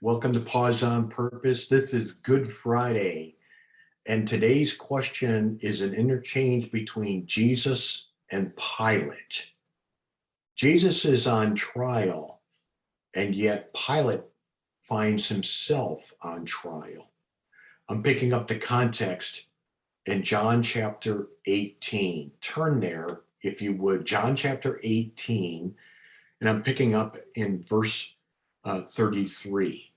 Welcome to Pause on Purpose. This is Good Friday, and today's question is an interchange between Jesus and Pilate. Jesus is on trial, and yet Pilate finds himself on trial. I'm picking up the context in John chapter 18. Turn there, if you would, John chapter 18, and I'm picking up in verse 33.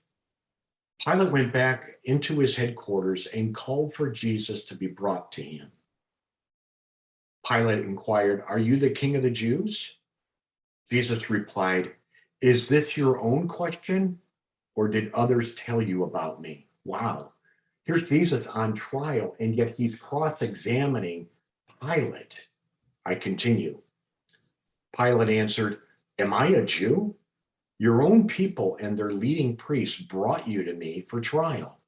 Pilate went back into his headquarters and called for Jesus to be brought to him. Pilate inquired, "Are you the king of the Jews?" Jesus replied, "Is this your own question, or did others tell you about me?" Wow. Here's Jesus on trial, and yet he's cross-examining Pilate. I continue. Pilate answered, "Am I a Jew? Your own people and their leading priests brought you to me for trial.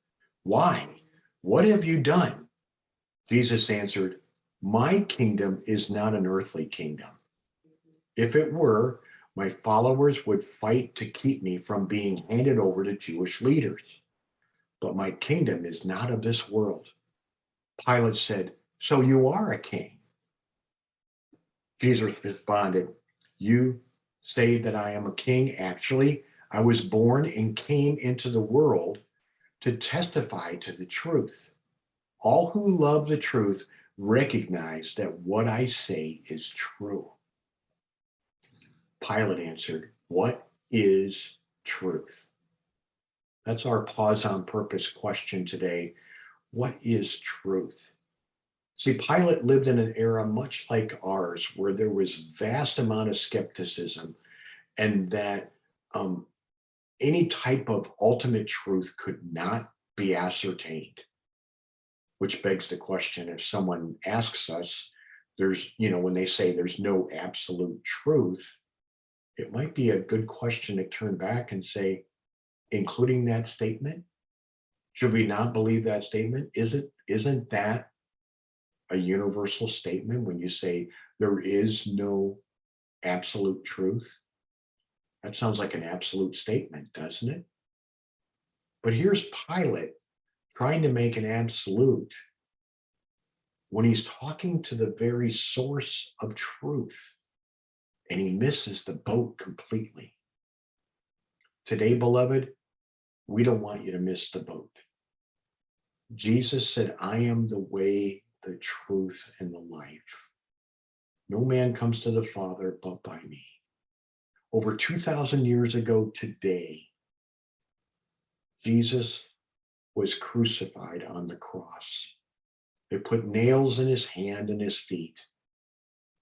Why? What have you done?" Jesus answered, "My kingdom is not an earthly kingdom. If it were, my followers would fight to keep me from being handed over to Jewish leaders. But my kingdom is not of this world." Pilate said, "So you are a king?" Jesus responded, "You say that I am a king. Actually, I was born and came into the world to testify to the truth. All who love the truth recognize that what I say is true." Pilate answered, "What is truth?" That's our pause on purpose question today. What is truth? See, Pilate lived in an era much like ours where there was vast amount of skepticism and that um, any type of ultimate truth could not be ascertained, which begs the question, if someone asks us, when they say there's no absolute truth, it might be a good question to turn back and say, including that statement, should we not believe that statement? Isn't that a universal statement when you say there is no absolute truth? That sounds like an absolute statement, doesn't it? But here's Pilate trying to make an absolute when he's talking to the very source of truth, and he misses the boat completely. Today, beloved, we don't want you to miss the boat. Jesus said, "I am the way, the truth, and the life. No man comes to the Father but by me." Over 2,000 years ago today, Jesus was crucified on the cross. They put nails in his hand and his feet.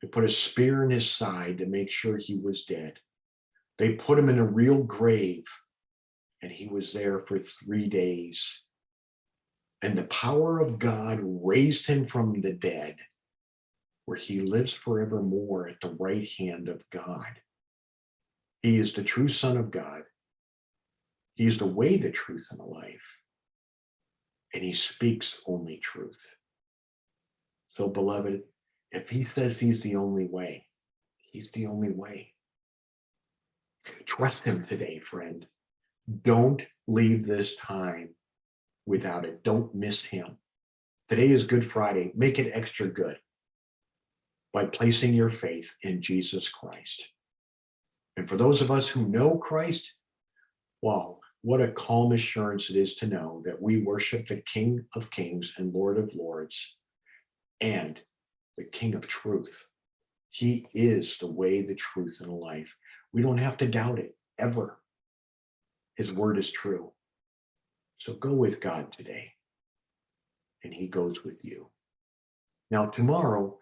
They put a spear in his side to make sure he was dead. They put him in a real grave, and he was there for 3 days. And the power of God raised him from the dead, where he lives forevermore at the right hand of God. He is the true Son of God. He is the way, the truth, and the life. And he speaks only truth. So, beloved, if he says he's the only way, he's the only way. Trust him today, friend. Don't leave this time without it. Don't miss him. Today is Good Friday. Make it extra good by placing your faith in Jesus Christ. And for those of us who know Christ, wow, what a calm assurance it is to know that we worship the King of Kings and Lord of Lords and the King of Truth. He is the way, the truth, and the life. We don't have to doubt it ever. His word is true. So go with God today, and he goes with you. Now, tomorrow,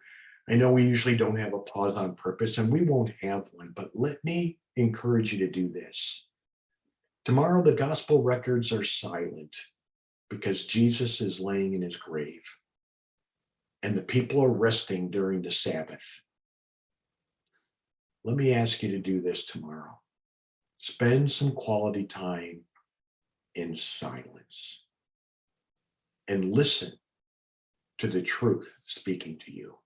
I know we usually don't have a pause on purpose, and we won't have one, but let me encourage you to do this. Tomorrow, the gospel records are silent because Jesus is laying in his grave, and the people are resting during the Sabbath. Let me ask you to do this tomorrow. Spend some quality time in silence and listen to the truth speaking to you.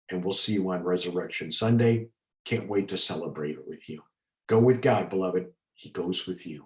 And we'll see you on Resurrection Sunday. Can't wait to celebrate it with you. Go with God, beloved. he goes with you.